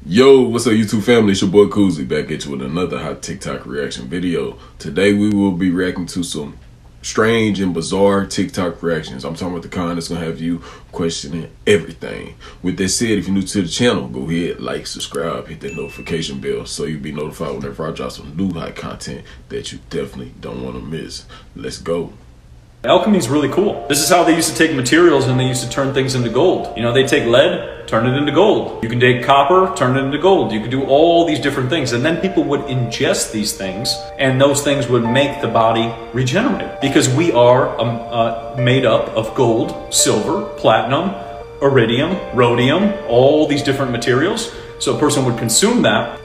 Yo, what's up YouTube family? It's your boy Koozie back at you with another hot TikTok reaction video. Today we will be reacting to some strange and bizarre TikTok reactions. I'm talking about the kind that's gonna have you questioning everything. With that said, if you're new to the channel, go ahead, like, subscribe, hit that notification bell so you'll be notified whenever I drop some new hot content that you definitely don't want to miss. Let's go. Alchemy is really cool. This is how they used to take materials and they used to turn things into gold. You know, they take lead, turn it into gold. You can take copper, turn it into gold. You can do all these different things. And then people would ingest these things and those things would make the body regenerate. Because we are made up of gold, silver, platinum, iridium, rhodium, all these different materials. So a person would consume that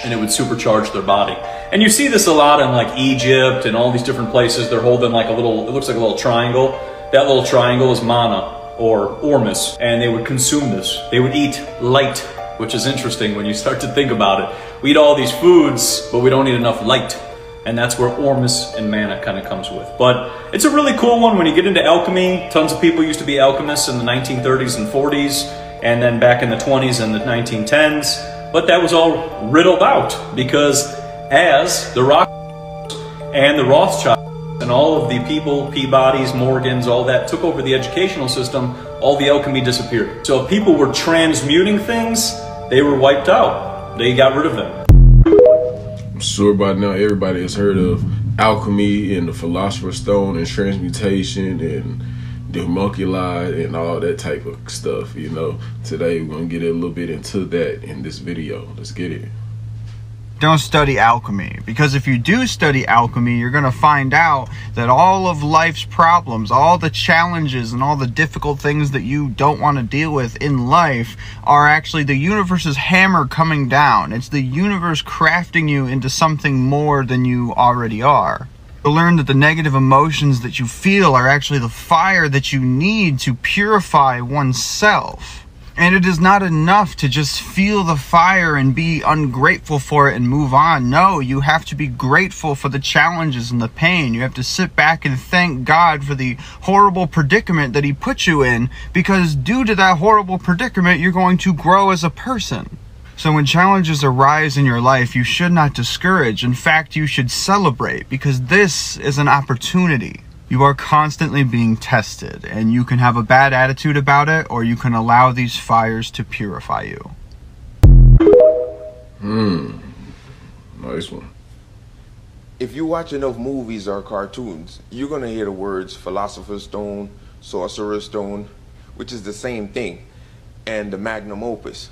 and it would supercharge their body. And you see this a lot in like Egypt and all these different places. They're holding like a little, it looks like a little triangle. That little triangle is mana or ormus, and they would consume this. They would eat light, which is interesting when you start to think about it. We eat all these foods, but we don't eat enough light. And that's where ormus and mana kind of comes with. But it's a really cool one when you get into alchemy. Tons of people used to be alchemists in the 1930s and 40s, and then back in the 20s and the 1910s. But that was all riddled out because as the Rockefellers and the Rothschilds and all of the people, Peabodys, Morgans, all that took over the educational system, all the alchemy disappeared. So if people were transmuting things, they were wiped out. They got rid of them. I'm sure by now everybody has heard of alchemy and the Philosopher's Stone and transmutation and the homunculi and all that type of stuff, you know. Today we're gonna get a little bit into that in this video. Let's get it. Don't study alchemy, because if you do study alchemy, you're going to find out that all of life's problems, all the challenges and all the difficult things that you don't want to deal with in life are actually the universe's hammer coming down. It's the universe crafting you into something more than you already are. To learn that the negative emotions that you feel are actually the fire that you need to purify oneself. And it is not enough to just feel the fire and be ungrateful for it and move on. No, you have to be grateful for the challenges and the pain. You have to sit back and thank God for the horrible predicament that He put you in, because due to that horrible predicament, you're going to grow as a person. So when challenges arise in your life, you should not discourage. In fact, you should celebrate, because this is an opportunity. You are constantly being tested, and you can have a bad attitude about it, or you can allow these fires to purify you. Nice one. If you watch enough movies or cartoons, you're going to hear the words Philosopher's Stone, Sorcerer's Stone, which is the same thing, and the magnum opus.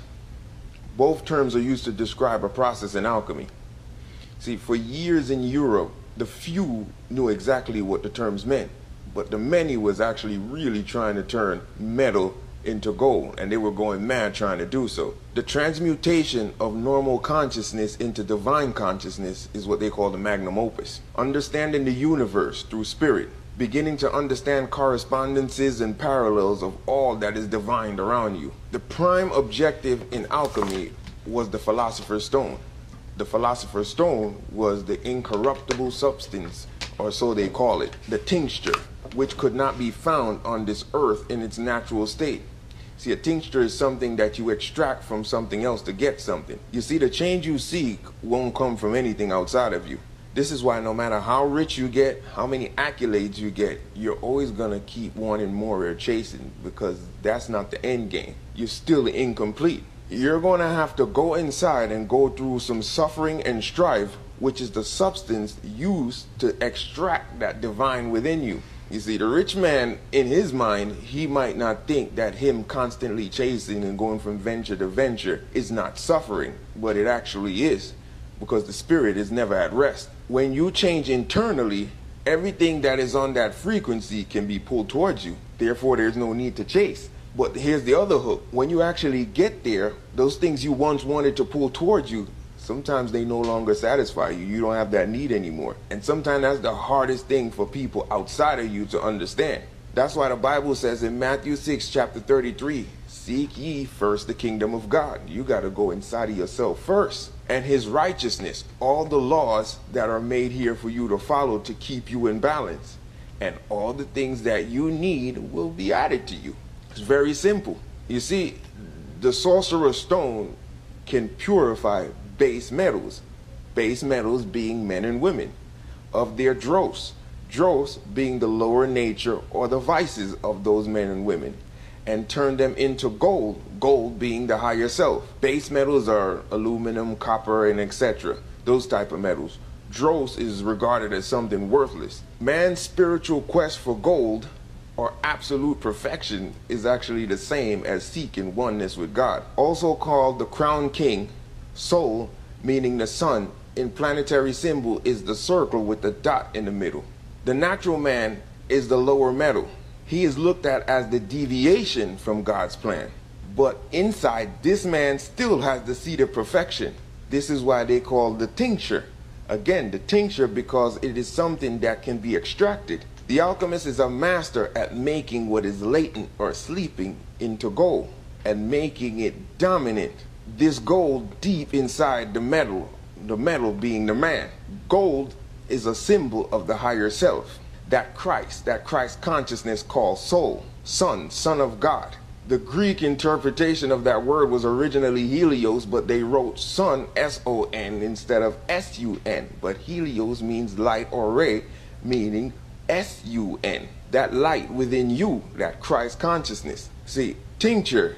Both terms are used to describe a process in alchemy. See, for years in Europe, the few knew exactly what the terms meant, but the many was actually really trying to turn metal into gold, and they were going mad trying to do so. The transmutation of normal consciousness into divine consciousness is what they call the magnum opus. Understanding the universe through spirit, beginning to understand correspondences and parallels of all that is divine around you. The prime objective in alchemy was the Philosopher's Stone. The Philosopher's Stone was the incorruptible substance, or so they call it, the tincture, which could not be found on this earth in its natural state. See, a tincture is something that you extract from something else to get something. You see, the change you seek won't come from anything outside of you. This is why no matter how rich you get, how many accolades you get, you're always gonna keep wanting more or chasing, because that's not the end game. You're still incomplete. You're going to have to go inside and go through some suffering and strife, which is the substance used to extract that divine within you. You see, the rich man, in his mind, he might not think that him constantly chasing and going from venture to venture is not suffering, but it actually is, because the spirit is never at rest. When you change internally, everything that is on that frequency can be pulled towards you. Therefore, there's no need to chase. But here's the other hook. When you actually get there, those things you once wanted to pull towards you, sometimes they no longer satisfy you. You don't have that need anymore. And sometimes that's the hardest thing for people outside of you to understand. That's why the Bible says in Matthew 6, chapter 33, seek ye first the kingdom of God. You got to go inside of yourself first. And His righteousness, all the laws that are made here for you to follow to keep you in balance. And all the things that you need will be added to you. It's very simple. You see, the Sorcerer's Stone can purify base metals being men and women, of their dross being the lower nature or the vices of those men and women, and turn them into gold being the higher self. Base metals are aluminum, copper, and etc. Those type of metals. Dross is regarded as something worthless. Man's spiritual quest for gold or absolute perfection is actually the same as seeking oneness with God. Also called the crown king. Sol, meaning the sun, in planetary symbol is the circle with the dot in the middle. The natural man is the lower metal. He is looked at as the deviation from God's plan. But inside, this man still has the seed of perfection. This is why they call the tincture. Again, the tincture, because it is something that can be extracted. The alchemist is a master at making what is latent or sleeping into gold and making it dominant. This gold deep inside the metal being the man. Gold is a symbol of the higher self. That Christ consciousness called soul, son of God. The Greek interpretation of that word was originally Helios, but they wrote son, S-O-N, instead of S-U-N. But Helios means light or ray, meaning S-U-N. That light within you, that Christ consciousness. See, tincture,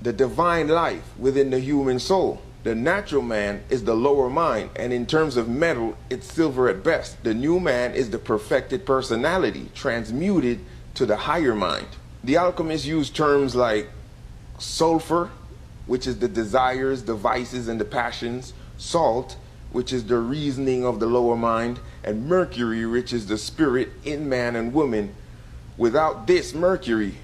the divine life within the human soul. The natural man is the lower mind, and in terms of metal, it's silver at best. The new man is the perfected personality, transmuted to the higher mind. The alchemists use terms like sulfur, which is the desires, the vices, and the passions, salt, which is the reasoning of the lower mind, and mercury, which is the spirit in man and woman. Without this mercury,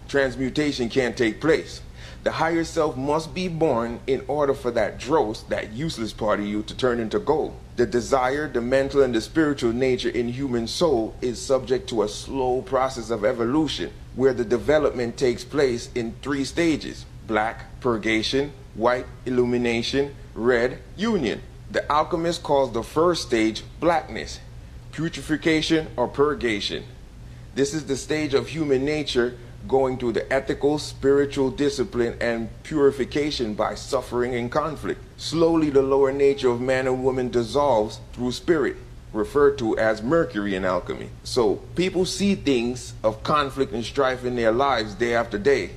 transmutation can't take place. The higher self must be born in order for that dross, that useless part of you, to turn into gold. The desire, the mental, and the spiritual nature in human soul is subject to a slow process of evolution, where the development takes place in 3 stages: black, purgation; white, illumination; red, union. The alchemist calls the first stage blackness, putrefaction or purgation. This is the stage of human nature going through the ethical, spiritual discipline and purification by suffering and conflict. Slowly the lower nature of man and woman dissolves through spirit, referred to as mercury in alchemy. So people see things of conflict and strife in their lives day after day,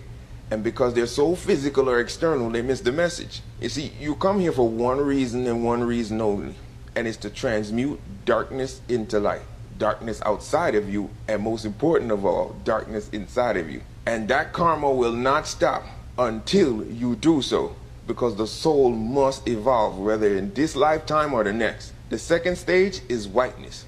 and because they're so physical or external, they miss the message. You see, you come here for one reason and one reason only, and it's to transmute darkness into light. Darkness outside of you, and most important of all, darkness inside of you. And that karma will not stop until you do so, because the soul must evolve, whether in this lifetime or the next. The second stage is whiteness.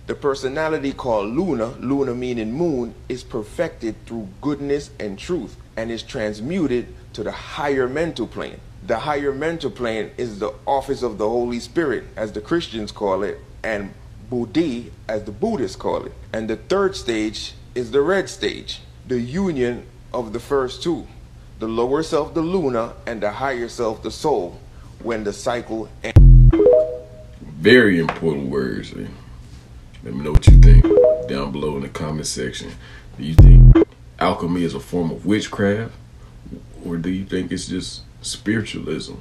The personality called Luna, Luna meaning moon, is perfected through goodness and truth, and is transmuted to the higher mental plane. The higher mental plane is the office of the Holy Spirit, as the Christians call it, and Buddhi, as the Buddhists call it. And the third stage is the red stage, the union of the first two, the lower self, the Luna, and the higher self, the soul, when the cycle ends. Very important words. Let me know what you think down below in the comment section. Do you think alchemy is a form of witchcraft, or do you think it's just spiritualism?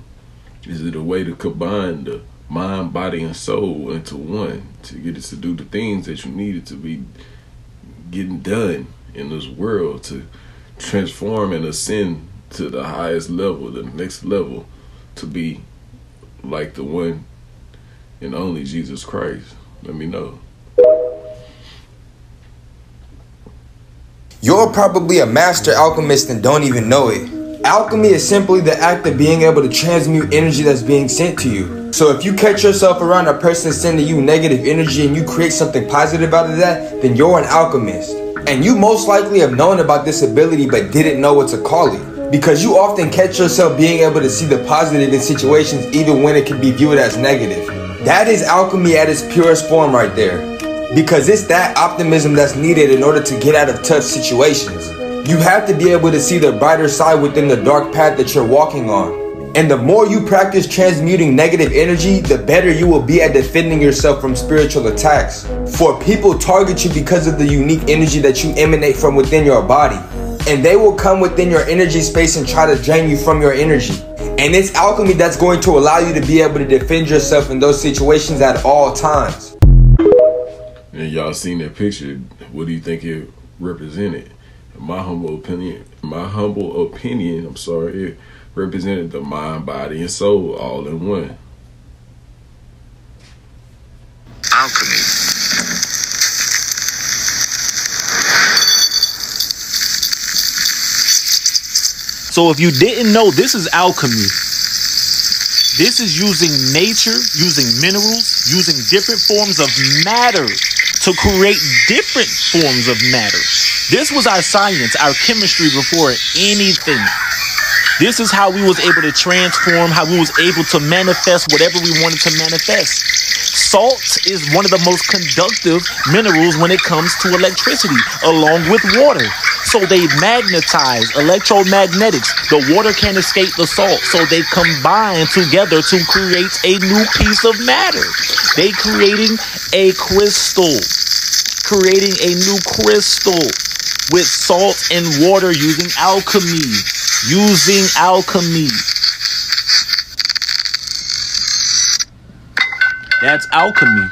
Is it a way to combine the mind, body, and soul into one to get it to do the things that you needed to be getting done in this world, to transform and ascend to the highest level, the next level, to be like the one and only Jesus Christ? Let me know. You're probably a master alchemist and don't even know it. Alchemy is simply the act of being able to transmute energy that's being sent to you. So if you catch yourself around a person sending you negative energy and you create something positive out of that, then you're an alchemist. And you most likely have known about this ability but didn't know what to call it, because you often catch yourself being able to see the positive in situations even when it can be viewed as negative. That is alchemy at its purest form right there, because it's that optimism that's needed in order to get out of tough situations. You have to be able to see the brighter side within the dark path that you're walking on. And the more you practice transmuting negative energy, the better you will be at defending yourself from spiritual attacks. For people target you because of the unique energy that you emanate from within your body. And they will come within your energy space and try to drain you from your energy. And it's alchemy that's going to allow you to be able to defend yourself in those situations at all times. And y'all seen that picture. What do you think it represented? In my humble opinion, it represented the mind, body, and soul all in one. Alchemy. So if you didn't know, this is alchemy. This is using nature, using minerals, using different forms of matter to create different forms of matter. This was our science, our chemistry before anything. This is how we was able to transform, how we was able to manifest whatever we wanted to manifest. Salt is one of the most conductive minerals when it comes to electricity, along with water. So they magnetize, electromagnetics. The water can't escape the salt, so they combine together to create a new piece of matter. They creating a crystal, creating a new crystal with salt and water using alchemy. Using alchemy. That's alchemy.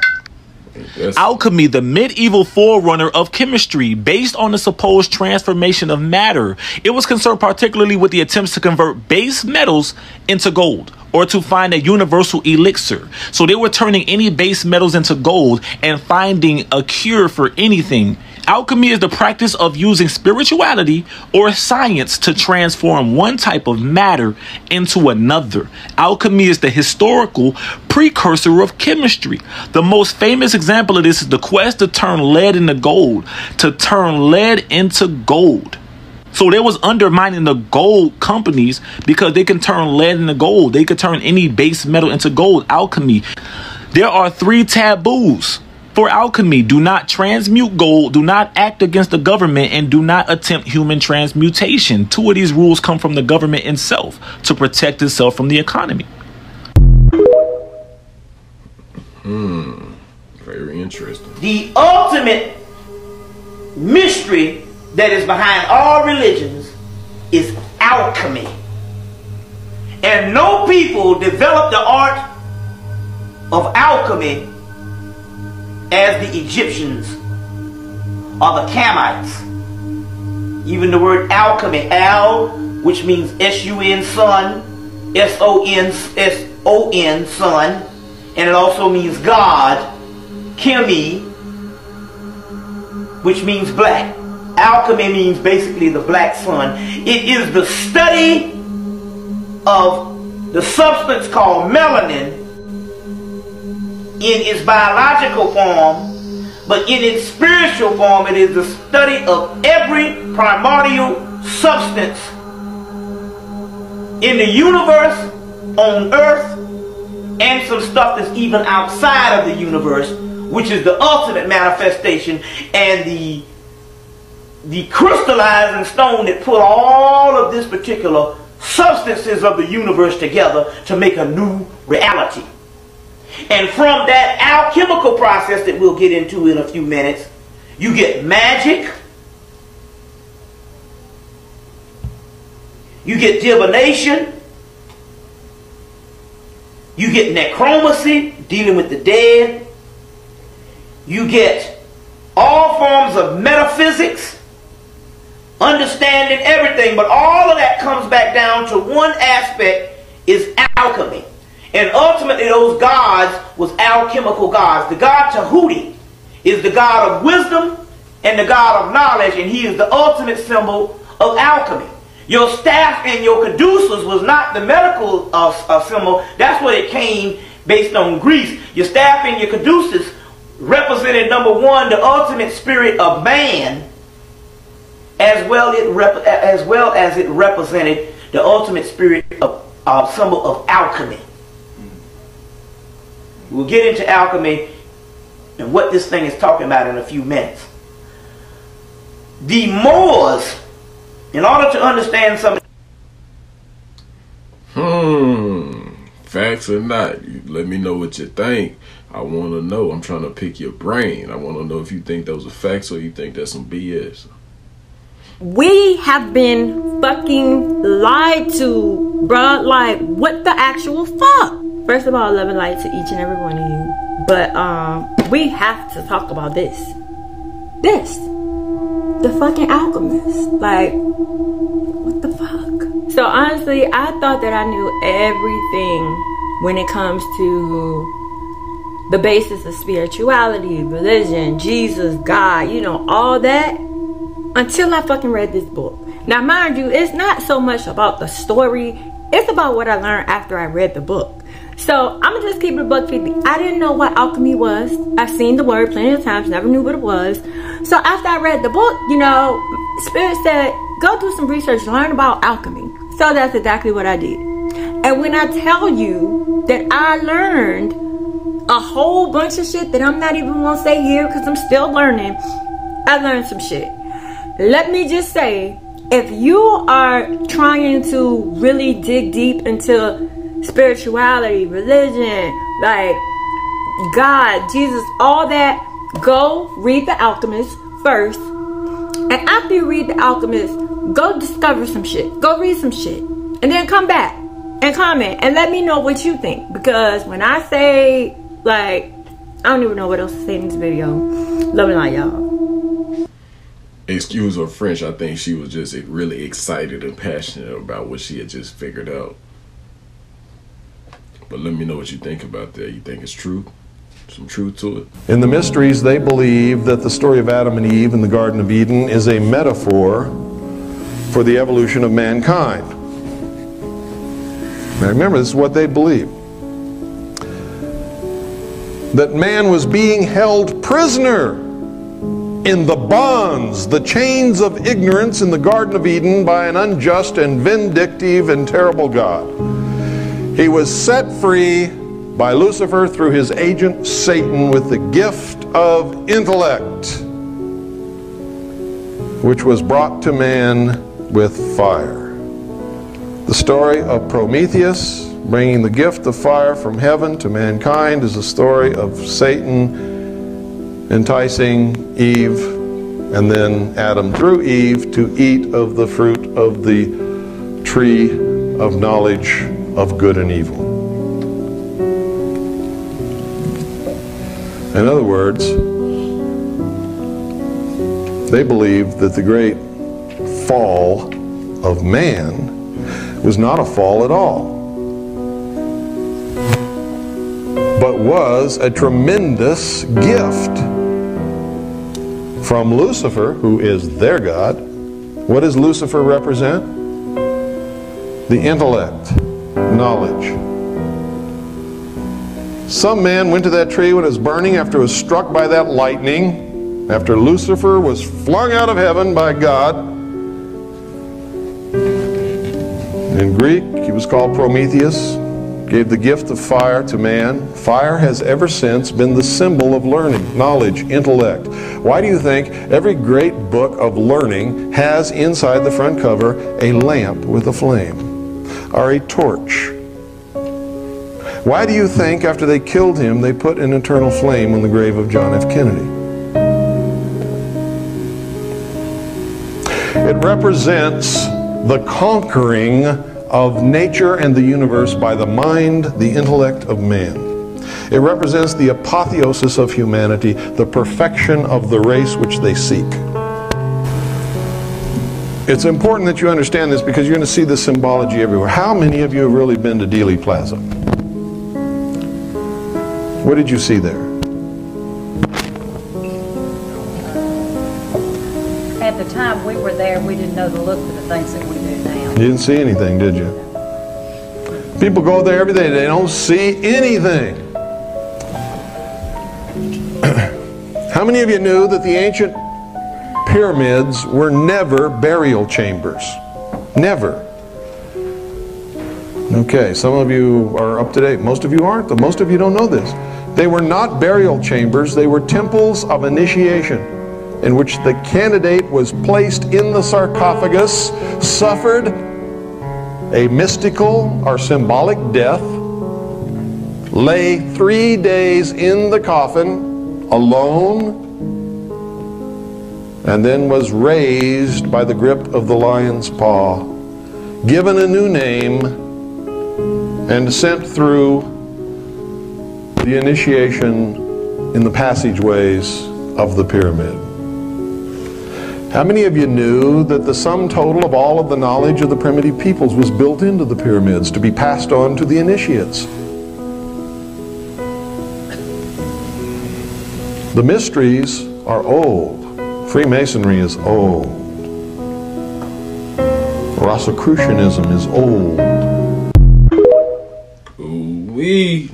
Alchemy, the medieval forerunner of chemistry, based on the supposed transformation of matter. It was concerned particularly with the attempts to convert base metals into gold, or to find a universal elixir. So they were turning any base metals into gold and finding a cure for anything. Alchemy is the practice of using spirituality or science to transform one type of matter into another. Alchemy is the historical precursor of chemistry. The most famous example of this is the quest to turn lead into gold. To turn lead into gold. So they was undermining the gold companies because they can turn lead into gold. They could turn any base metal into gold. Alchemy. There are 3 taboos for alchemy. Do not transmute gold, do not act against the government, and do not attempt human transmutation. 2 of these rules come from the government itself to protect itself from the economy. Very interesting. The ultimate mystery that is behind all religions is alchemy. And no people developed the art of alchemy as the Egyptians or the Kamites. Even the word alchemy, al, which means S-U-N, sun, S-O-N, sun, and it also means God, chemi, which means black. Alchemy means basically the black sun. It is the study of the substance called melanin in its biological form, but in its spiritual form, it is the study of every primordial substance in the universe, on earth, and some stuff that's even outside of the universe, which is the ultimate manifestation and the crystallizing stone that put all of this particular substances of the universe together to make a new reality. And from that alchemical process that we'll get into in a few minutes, you get magic, you get divination, you get necromancy, dealing with the dead, you get all forms of metaphysics, understanding everything, but all of that comes back down to one aspect, is alchemy. And ultimately those gods was alchemical gods. The god Tahuti is the god of wisdom and the god of knowledge, and he is the ultimate symbol of alchemy. Your staff and your caduceus was not the medical symbol. That's what it came based on Greece. Your staff and your caduceus represented, number one, the ultimate spirit of man, as well as it represented the ultimate spirit of symbol of alchemy. We'll get into alchemy and what this thing is talking about in a few minutes. The Moors, in order to understand something. Facts or not, you let me know what you think. I want to know. I'm trying to pick your brain. I want to know if you think those are facts or you think that's some BS. We have been fucking lied to Bruh, like, what the actual fuck? First of all, love and light to each and every one of you. But, we have to talk about this. The fucking alchemist. Like, what the fuck? So, honestly, I thought that I knew everything when it comes to the basis of spirituality, religion, Jesus, God, you know, all that, until I fucking read this book. Now, mind you, it's not so much about the story, it's about what I learned after I read the book. So, I'm gonna just keep it $1.50. I didn't know what alchemy was. I've seen the word plenty of times, never knew what it was. So, after I read the book, you know, Spirit said, go do some research, learn about alchemy. So, that's exactly what I did. And when I tell you that I learned a whole bunch of shit that I'm not even gonna say here because I'm still learning, I learned some shit. Let me just say, if you are trying to really dig deep into spirituality, religion, like God, Jesus, all that, go read The Alchemist first. And after you read The Alchemist, go discover some shit. Go read some shit. And then come back and comment and let me know what you think. Because when I say, like, I don't even know what else to say in this video. Love and light, y'all. Excuse her French, I think she was just really excited and passionate about what she had just figured out. But let me know what you think about that. You think it's true? Some truth to it? In the mysteries, they believe that the story of Adam and Eve in the Garden of Eden is a metaphor for the evolution of mankind. Now remember, this is what they believe. That man was being held prisoner in the bonds, the chains of ignorance in the Garden of Eden by an unjust and vindictive and terrible God. He was set free by Lucifer through his agent Satan with the gift of intellect, which was brought to man with fire. The story of Prometheus bringing the gift of fire from heaven to mankind is a story of Satan enticing Eve and then Adam through Eve to eat of the fruit of the tree of knowledge of good and evil. In other words, they believe that the great fall of man was not a fall at all, but was a tremendous gift from Lucifer, who is their God. What does Lucifer represent? The intellect, knowledge. Some man went to that tree when it was burning after it was struck by that lightning, after Lucifer was flung out of heaven by God. In Greek, he was called Prometheus, gave the gift of fire to man. Fire has ever since been the symbol of learning, knowledge, intellect. Why do you think every great book of learning has inside the front cover a lamp with a flame or a torch? Why do you think after they killed him they put an eternal flame on the grave of John F. Kennedy? It represents the conquering of nature and the universe by the mind, the intellect of man. It represents the apotheosis of humanity, the perfection of the race which they seek. It's important that you understand this because you're going to see this symbology everywhere. How many of you have really been to Dealey Plaza? What did you see there? At the time we were there, we didn't know the look of the things that we do now. You didn't see anything, did you? People go there every day, they don't see anything. How many of you knew that the ancient pyramids were never burial chambers? Never. Okay, some of you are up to date. Most of you aren't, but most of you don't know this. They were not burial chambers, they were temples of initiation in which the candidate was placed in the sarcophagus, suffered a mystical or symbolic death, lay 3 days in the coffin alone, and then was raised by the grip of the lion's paw, given a new name, and descent through the initiation in the passageways of the pyramid. How many of you knew that the sum total of all of the knowledge of the primitive peoples was built into the pyramids to be passed on to the initiates? The mysteries are old. Freemasonry is old. Rosicrucianism is old. Ooh-wee.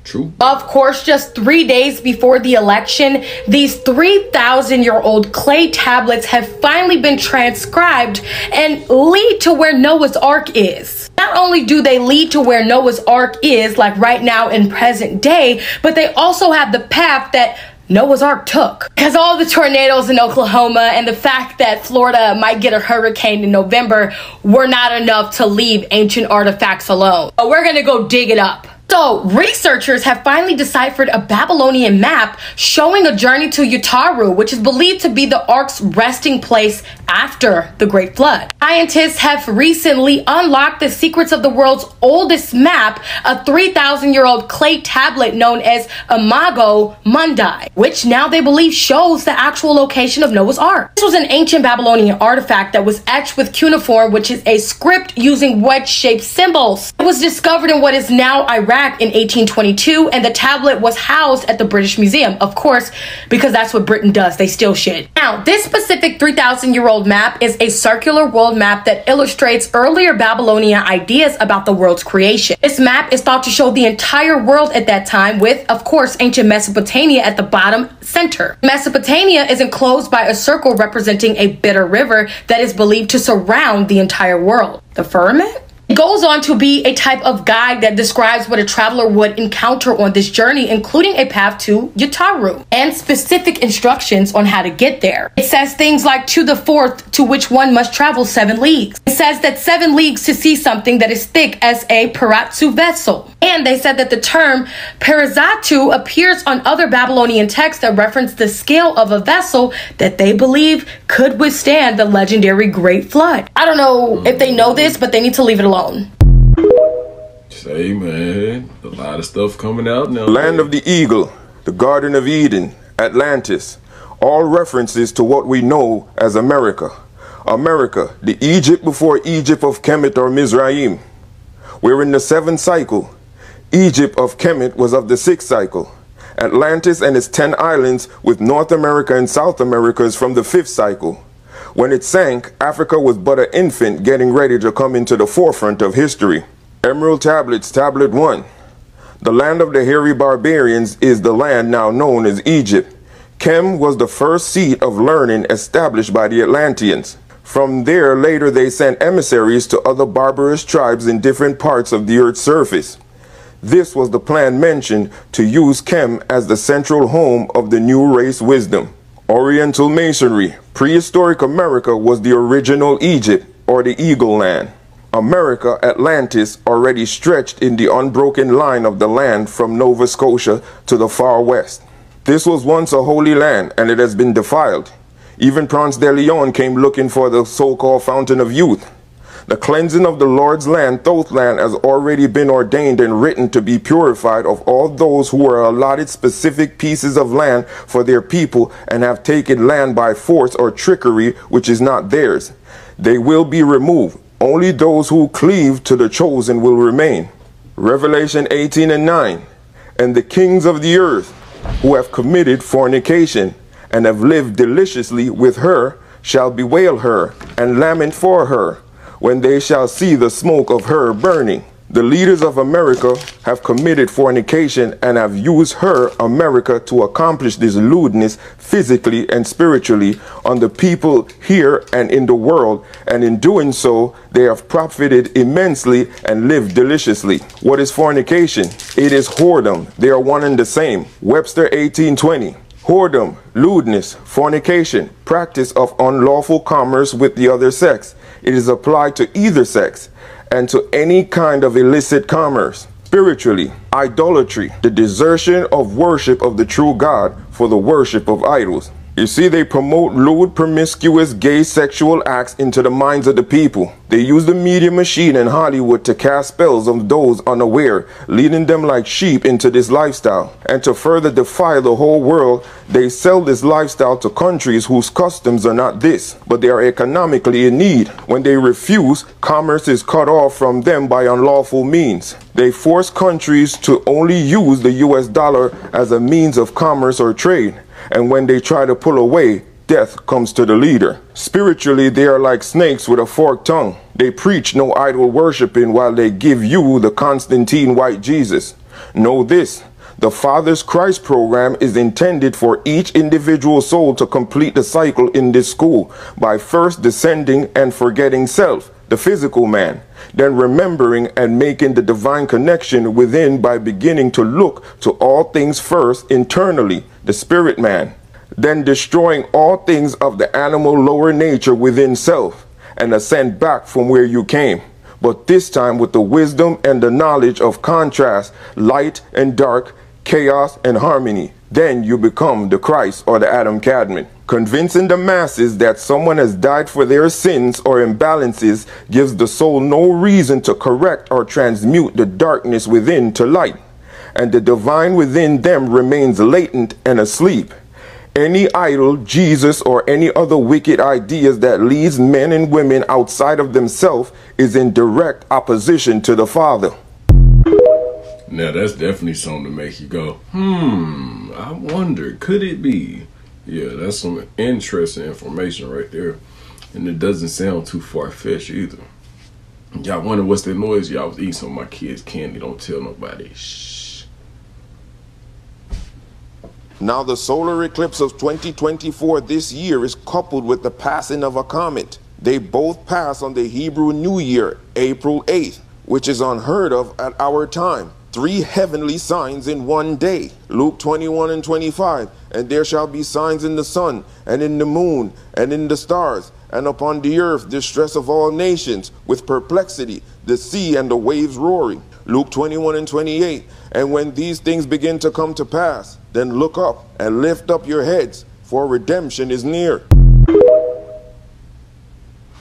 True. Of course, just 3 days before the election, these 3,000-year-old clay tablets have finally been transcribed and lead to where Noah's Ark is. Not only do they lead to where Noah's Ark is, like right now in present day, but they also have the path that Noah's Ark took. Because all the tornadoes in Oklahoma and the fact that Florida might get a hurricane in November were not enough to leave ancient artifacts alone. But we're gonna go dig it up. So, researchers have finally deciphered a Babylonian map showing a journey to Utaru, which is believed to be the Ark's resting place after the Great Flood. Scientists have recently unlocked the secrets of the world's oldest map, a 3,000-year-old clay tablet known as Imago Mundi, which now they believe shows the actual location of Noah's Ark. This was an ancient Babylonian artifact that was etched with cuneiform, which is a script using wedge-shaped symbols. It was discovered in what is now Iraq in 1822, and the tablet was housed at the British Museum, of course, because that's what Britain does. They steal shit. Now, this specific 3,000-year-old map is a circular world map that illustrates earlier Babylonian ideas about the world's creation. This map is thought to show the entire world at that time, with, of course, ancient Mesopotamia at the bottom center. Mesopotamia is enclosed by a circle representing a bitter river that is believed to surround the entire world. The firmament? It goes on to be a type of guide that describes what a traveler would encounter on this journey, including a path to Utaru and specific instructions on how to get there. It says things like to the fourth, to which one must travel 7 leagues. It says that 7 leagues to see something that is thick as a paratsu vessel. And they said that the term parazatu appears on other Babylonian texts that reference the scale of a vessel that they believe could withstand the legendary Great Flood. I don't know if they know this, but they need to leave it alone. Say, man, a lot of stuff coming out now. Land of the Eagle, the Garden of Eden, Atlantis, all references to what we know as America. America, the Egypt before Egypt of Kemet or Mizraim. We're in the 7th cycle. Egypt of Kemet was of the 6th cycle. Atlantis and its 10 islands with North America and South America is from the 5th cycle. When it sank, Africa was but an infant getting ready to come into the forefront of history. Emerald Tablets, Tablet 1. The land of the hairy barbarians is the land now known as Egypt. Kem was the first seat of learning established by the Atlanteans. From there, later they sent emissaries to other barbarous tribes in different parts of the earth's surface. This was the plan mentioned to use Kem as the central home of the new race wisdom. Oriental Masonry. Prehistoric America was the original Egypt, or the Eagle Land. America, Atlantis, already stretched in the unbroken line of the land from Nova Scotia to the far west. This was once a holy land, and it has been defiled. Even Ponce de Leon came looking for the so-called Fountain of Youth. The cleansing of the Lord's land, Thothland, has already been ordained and written to be purified of all those who were allotted specific pieces of land for their people and have taken land by force or trickery which is not theirs. They will be removed. Only those who cleave to the chosen will remain. Revelation 18:9. And the kings of the earth who have committed fornication and have lived deliciously with her shall bewail her and lament for her, when they shall see the smoke of her burning. The leaders of America have committed fornication and have used her, America, to accomplish this lewdness physically and spiritually on the people here and in the world, and in doing so, they have profited immensely and lived deliciously. What is fornication? It is whoredom. They are one and the same. Webster 18:20. Whoredom, lewdness, fornication, practice of unlawful commerce with the other sex. It is applied to either sex and to any kind of illicit commerce. Spiritually, idolatry, the desertion of worship of the true God for the worship of idols. You see, they promote lewd, promiscuous, gay sexual acts into the minds of the people. They use the media machine in Hollywood to cast spells on those unaware, leading them like sheep into this lifestyle. And to further defy the whole world, they sell this lifestyle to countries whose customs are not this, but they are economically in need. When they refuse, commerce is cut off from them by unlawful means. They force countries to only use the US dollar as a means of commerce or trade. And when they try to pull away, death comes to the leader. Spiritually, they are like snakes with a forked tongue. They preach no idol worshiping while they give you the Constantine white Jesus. Know this, the Father's Christ program is intended for each individual soul to complete the cycle in this school by first descending and forgetting self, the physical man, then remembering and making the divine connection within by beginning to look to all things first internally, the spirit man, then destroying all things of the animal lower nature within self, and ascend back from where you came, but this time with the wisdom and the knowledge of contrast, light and dark, chaos and harmony. Then you become the Christ or the Adam Cadman. Convincing the masses that someone has died for their sins or imbalances gives the soul no reason to correct or transmute the darkness within to light, and the divine within them remains latent and asleep. Any idol, Jesus, or any other wicked ideas that leads men and women outside of themselves is in direct opposition to the Father. Now that's definitely something to make you go, I wonder, could it be? Yeah, that's some interesting information right there. And it doesn't sound too far-fetched either. Y'all wonder what's that noise? Y'all was eating some of my kids' candy. Don't tell nobody. Shh. Now the solar eclipse of 2024 this year is coupled with the passing of a comet. They both pass on the Hebrew New Year, April 8th, which is unheard of at our time. 3 heavenly signs in one day. Luke 21:25. And there shall be signs in the sun, and in the moon, and in the stars, and upon the earth distress of all nations, with perplexity, the sea and the waves roaring. Luke 21:28. And when these things begin to come to pass, then look up and lift up your heads, for redemption is near.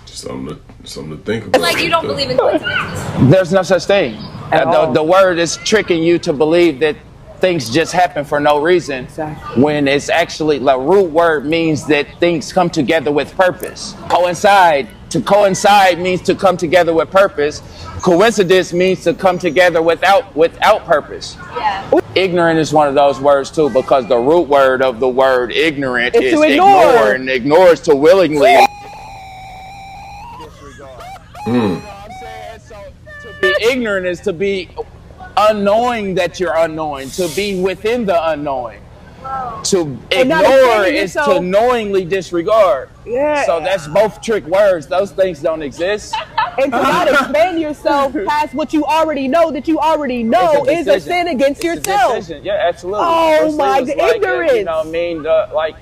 Something to think about. It's like you don't believe in coincidences. There's no such thing. The word is tricking you to believe that things just happen for no reason. Exactly. When it's actually, the root word means that things come together with purpose. Coincide. To coincide means to come together with purpose. Coincidence means to come together without purpose. Yeah. Ignorant is one of those words too, because the root word of the word ignorant is to ignore, and ignore is to willingly. You know what I'm saying? So to be ignorant is to be unknowing that you're unknowing, to be within the unknowing. To ignore is to knowingly disregard. Yeah. So that's both trick words. Those things don't exist. And to not expand yourself past what you already know that you already know is a sin against yourself. Yeah, absolutely. Oh my God, like, ignorance. You know what I mean? Like,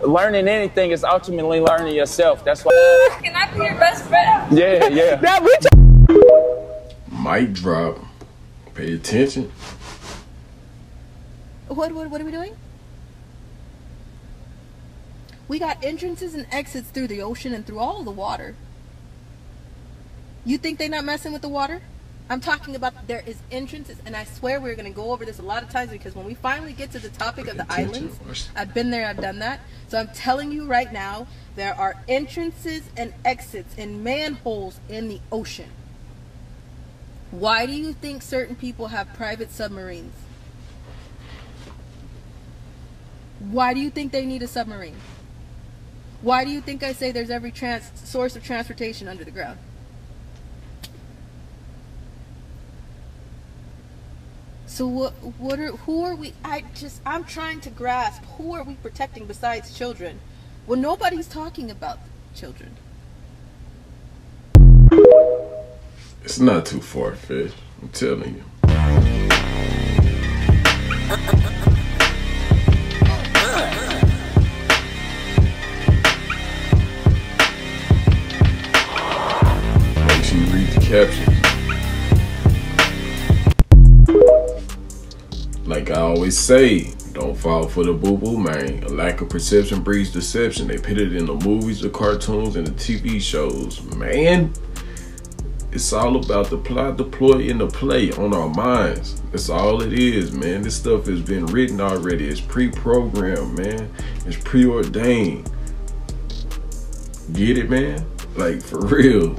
learning anything is ultimately learning yourself. That's why. Can I be your best friend? Yeah, yeah. Mic drop. Pay attention. What are we doing? We got entrances and exits through the ocean and through all of the water. You think they're not messing with the water? I'm talking about there is entrances, and I swear we're going to go over this a lot of times, because when we finally get to the topic of the islands, I've been there, I've done that. So I'm telling you right now, there are entrances and exits and manholes in the ocean. Why do you think certain people have private submarines? Why do you think they need a submarine? Why do you think I say there's every source of transportation under the ground? So who are we? I'm trying to grasp, who are we protecting besides children? Well, nobody's talking about children. It's not too far-fetched, I'm telling you. Make sure you read the captions. Like I always say, Don't fall for the boo-boo, man. A lack of perception breeds deception. They put it in the movies, the cartoons, and the TV shows. Man, it's all about the plot, deploy, and the play on our minds. That's all it is, man. This stuff has been written already. It's pre-programmed, man. It's preordained. Get it, man? Like, for real.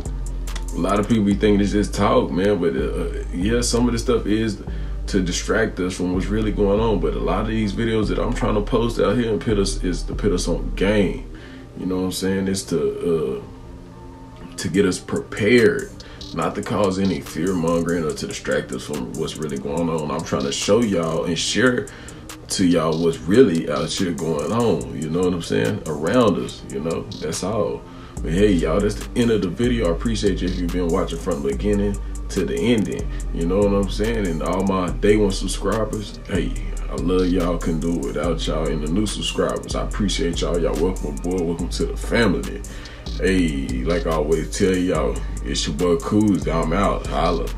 A lot of people be thinking it's just talk, man. But yeah, some of this stuff is to distract us from what's really going on. But a lot of these videos that I'm trying to post out here and put us on game. You know what I'm saying? It's to get us prepared, not to cause any fear mongering or to distract us from what's really going on. I'm trying to show y'all and share to y'all what's really out here going on. You know what I'm saying? Around us, you know, that's all. But hey, y'all, that's the end of the video. I appreciate you if you've been watching from the beginning to the ending. You know what I'm saying? And all my day one subscribers, hey, I love y'all. Couldn't do it without y'all. And the new subscribers, I appreciate y'all. Y'all welcome aboard. Welcome to the family. Hey, like I always tell y'all, it's your boy Coos. I'm out. Holla.